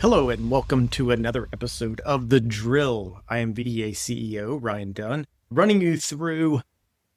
Hello and welcome to another episode of The Drill. I am VDA CEO Ryan Dunn, running you through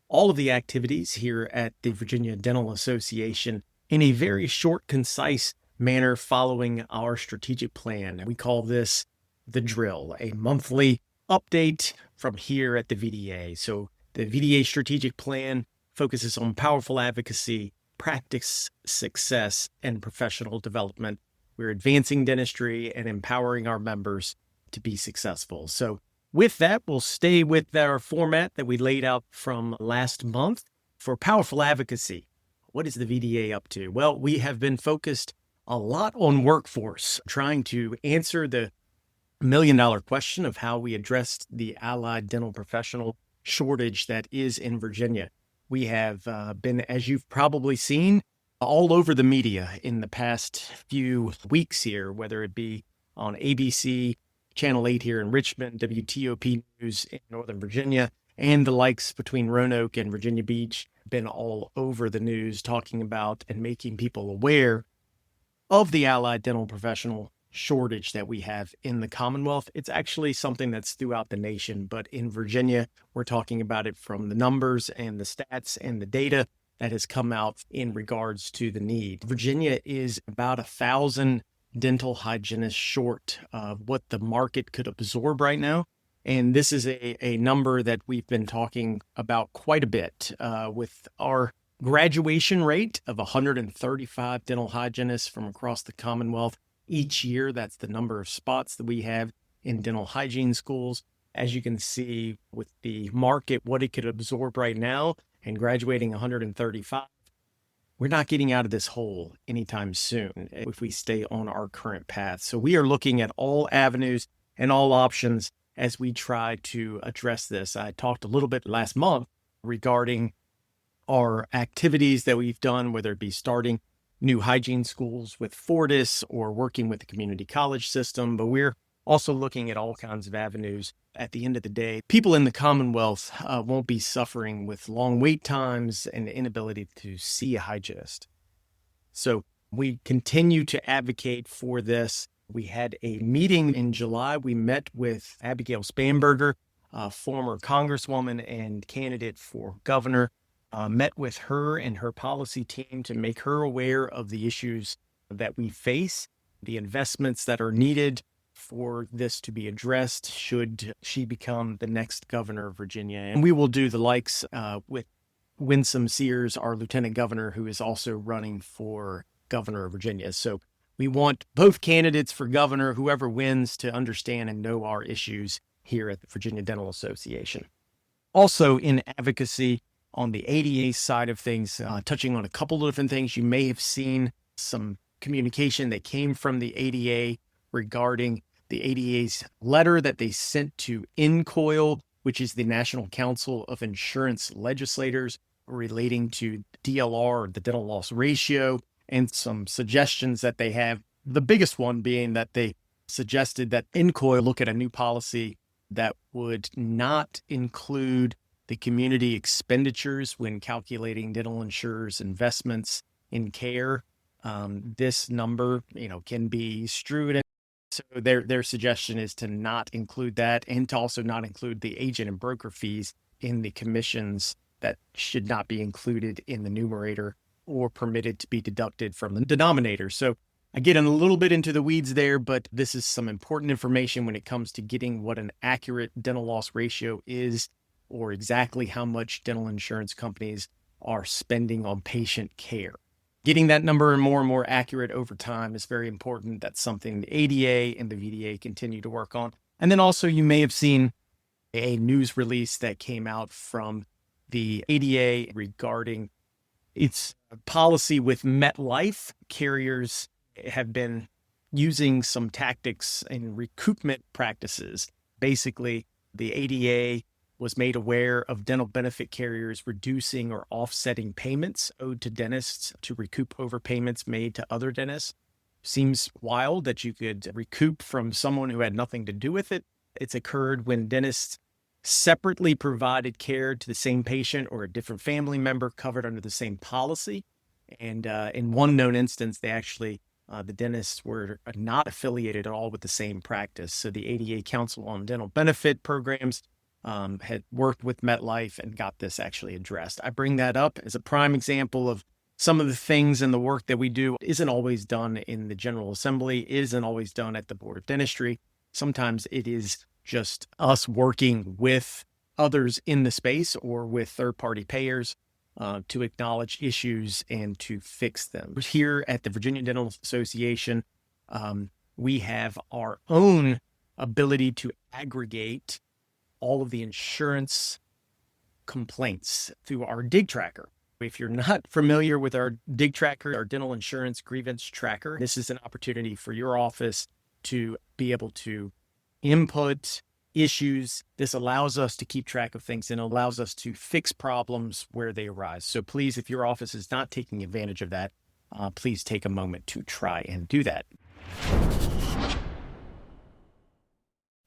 all of the activities here at the Virginia Dental Association in a very short, concise manner following our strategic plan. We call this The Drill, a monthly update from here at the VDA. So the VDA strategic plan focuses on powerful advocacy, practice success, and professional development. We're advancing dentistry and empowering our members to be successful. So with that, we'll stay with our format that we laid out from last month for powerful advocacy. What is the VDA up to? Well, we have been focused a lot on workforce, trying to answer the million-dollar question of how we addressed the allied dental professional shortage that is in Virginia. We have been, as you've probably seen, all over the media in the past few weeks here, whether it be on ABC, Channel 8 here in Richmond, WTOP News in Northern Virginia, and the likes between Roanoke and Virginia Beach, been all over the news talking about and making people aware of the allied dental professional shortage that we have in the Commonwealth. It's actually something that's throughout the nation, but in Virginia, we're talking about it from the numbers and the stats and the data that has come out in regards to the need. Virginia is about 1,000 dental hygienists short of what the market could absorb right now. And this is a number that we've been talking about quite a bit with our graduation rate of 135 dental hygienists from across the Commonwealth each year. That's the number of spots that we have in dental hygiene schools. As you can see with the market, what it could absorb right now, and graduating 135, we're not getting out of this hole anytime soon if we stay on our current path. So we are looking at all avenues and all options as we try to address this. I talked a little bit last month regarding our activities that we've done, whether it be starting new hygiene schools with Fortis or working with the community college system, but we're also looking at all kinds of avenues. At the end of the day, people in the Commonwealth won't be suffering with long wait times and the inability to see a hygienist. So we continue to advocate for this. We had a meeting in July. We met with Abigail Spanberger, a former congresswoman and candidate for governor, met with her and her policy team to make her aware of the issues that we face, the investments that are needed for this to be addressed should she become the next governor of Virginia. And we will do the likes with Winsome Sears, our lieutenant governor, who is also running for governor of Virginia. So we want both candidates for governor, whoever wins, to understand and know our issues here at the Virginia Dental Association. Also in advocacy on the ADA side of things, touching on a couple of different things, you may have seen some communication that came from the ADA regarding the ADA's letter that they sent to NCOIL, which is the National Council of Insurance Legislators, relating to DLR, the dental loss ratio, and some suggestions that they have. The biggest one being that they suggested that NCOIL look at a new policy that would not include the community expenditures when calculating dental insurers' investments in care. This number, can be strewed. So their suggestion is to not include that, and to also not include the agent and broker fees in the commissions that should not be included in the numerator or permitted to be deducted from the denominator. So I get a little bit into the weeds there, but this is some important information when it comes to getting what an accurate dental loss ratio is, or exactly how much dental insurance companies are spending on patient care. Getting that number more and more accurate over time is very important. That's something the ADA and the VDA continue to work on. And then also you may have seen a news release that came out from the ADA regarding its policy with MetLife. Carriers have been using some tactics and recoupment practices. Basically, the ADA was made aware of dental benefit carriers reducing or offsetting payments owed to dentists to recoup overpayments made to other dentists. Seems wild that you could recoup from someone who had nothing to do with it. It's occurred when dentists separately provided care to the same patient or a different family member covered under the same policy. And in one known instance, they actually The dentists were not affiliated at all with the same practice. So the ADA Council on Dental Benefit Programs had worked with MetLife and got this actually addressed. I bring that up as a prime example of some of the things in the work that we do isn't always done in the General Assembly, isn't always done at the Board of Dentistry. Sometimes it is just us working with others in the space or with third-party payers to acknowledge issues and to fix them. Here at the Virginia Dental Association, we have our own ability to aggregate all of the insurance complaints through our dig tracker. If you're not familiar with our dig tracker, our dental insurance grievance tracker, this is an opportunity for your office to be able to input issues. This allows us to keep track of things and allows us to fix problems where they arise. So please, if your office is not taking advantage of that, please take a moment to try and do that.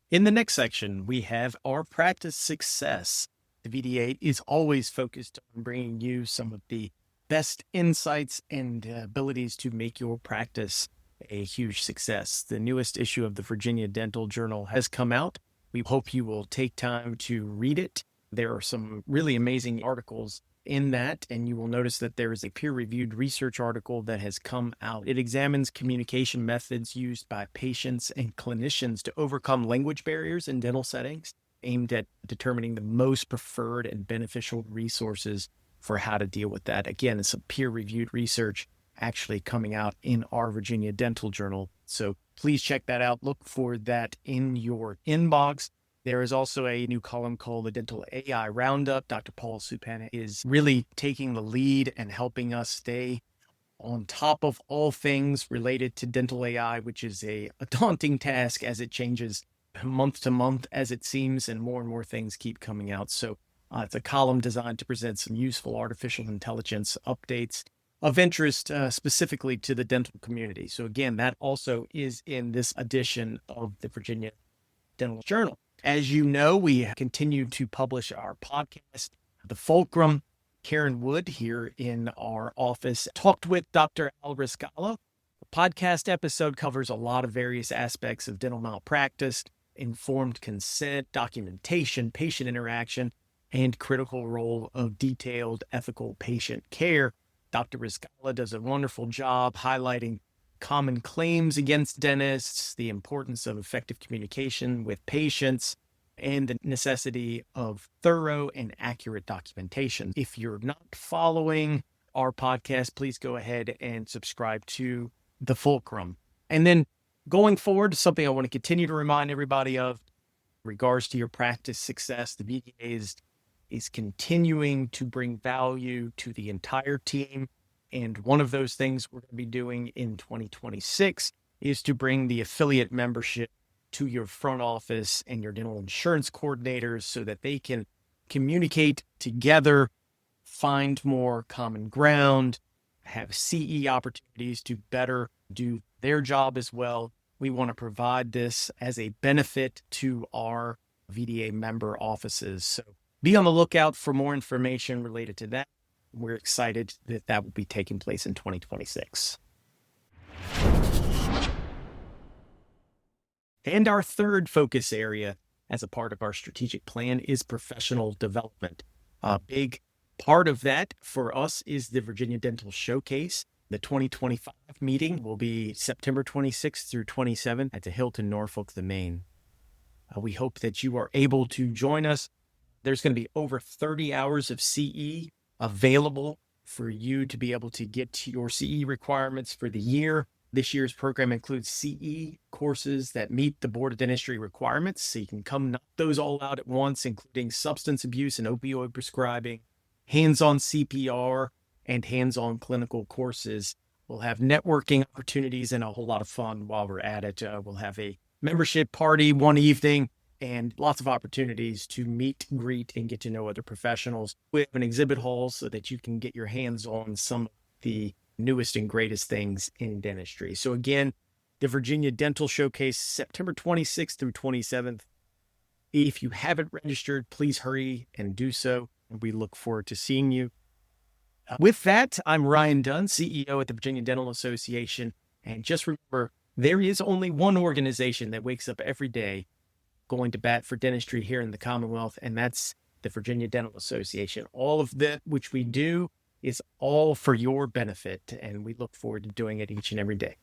In the next section, we have our practice success. The VDA is always focused on bringing you some of the best insights and abilities to make your practice a huge success. The newest issue of the Virginia Dental Journal has come out. We hope you will take time to read it. There are some really amazing articles in that, and you will notice that there is a peer-reviewed research article that has come out. It examines communication methods used by patients and clinicians to overcome language barriers in dental settings, aimed at determining the most preferred and beneficial resources for how to deal with that. Again, it's some peer-reviewed research actually coming out in our Virginia Dental Journal. So please check that out. Look for that in your inbox. There is also a new column called the Dental AI Roundup. Dr. Paul Supana is really taking the lead and helping us stay on top of all things related to dental AI, which is a daunting task as it changes month to month, as it seems, and more things keep coming out. So it's a column designed to present some useful artificial intelligence updates of interest specifically to the dental community. So again, that also is in this edition of the Virginia Dental Journal. As you know, we continue to publish our podcast, The Fulcrum. Karen Wood here in our office talked with Dr. Al Riscala. The podcast episode covers a lot of various aspects of dental malpractice, informed consent, documentation, patient interaction, and critical role of detailed ethical patient care. Dr. Riscala does a wonderful job highlighting common claims against dentists, the importance of effective communication with patients, and the necessity of thorough and accurate documentation. If you're not following our podcast, please go ahead and subscribe to The Fulcrum. And then going forward, something I want to continue to remind everybody of in regards to your practice success, the VDA is continuing to bring value to the entire team. And one of those things we're going to be doing in 2026 is to bring the affiliate membership to your front office and your dental insurance coordinators so that they can communicate together, find more common ground, have CE opportunities to better do their job as well. We want to provide this as a benefit to our VDA member offices. So be on the lookout for more information related to that. We're excited that that will be taking place in 2026. And our third focus area as a part of our strategic plan is professional development. A big part of that for us is the Virginia Dental Showcase. The 2025 meeting will be September 26th through 27th at the Hilton, Norfolk, the Maine. We hope that you are able to join us. There's going to be over 30 hours of CE available for you to be able to get to your CE requirements for the year. This year's program includes CE courses that meet the Board of Dentistry requirements, so you can come knock those all out at once, including substance abuse and opioid prescribing, hands-on CPR, and hands-on clinical courses. We'll have networking opportunities and a whole lot of fun while we're at it. We'll have a membership party one evening and lots of opportunities to meet, greet, and get to know other professionals. We have an exhibit hall so that you can get your hands on some of the newest and greatest things in dentistry. So again, the Virginia Dental Showcase, September 26th through 27th. If you haven't registered, please hurry and do so. And we look forward to seeing you. With that, I'm Ryan Dunn, CEO at the Virginia Dental Association. And just remember, there is only one organization that wakes up every day going to bat for dentistry here in the Commonwealth, and that's the Virginia Dental Association. All of that which we do is all for your benefit, and we look forward to doing it each and every day.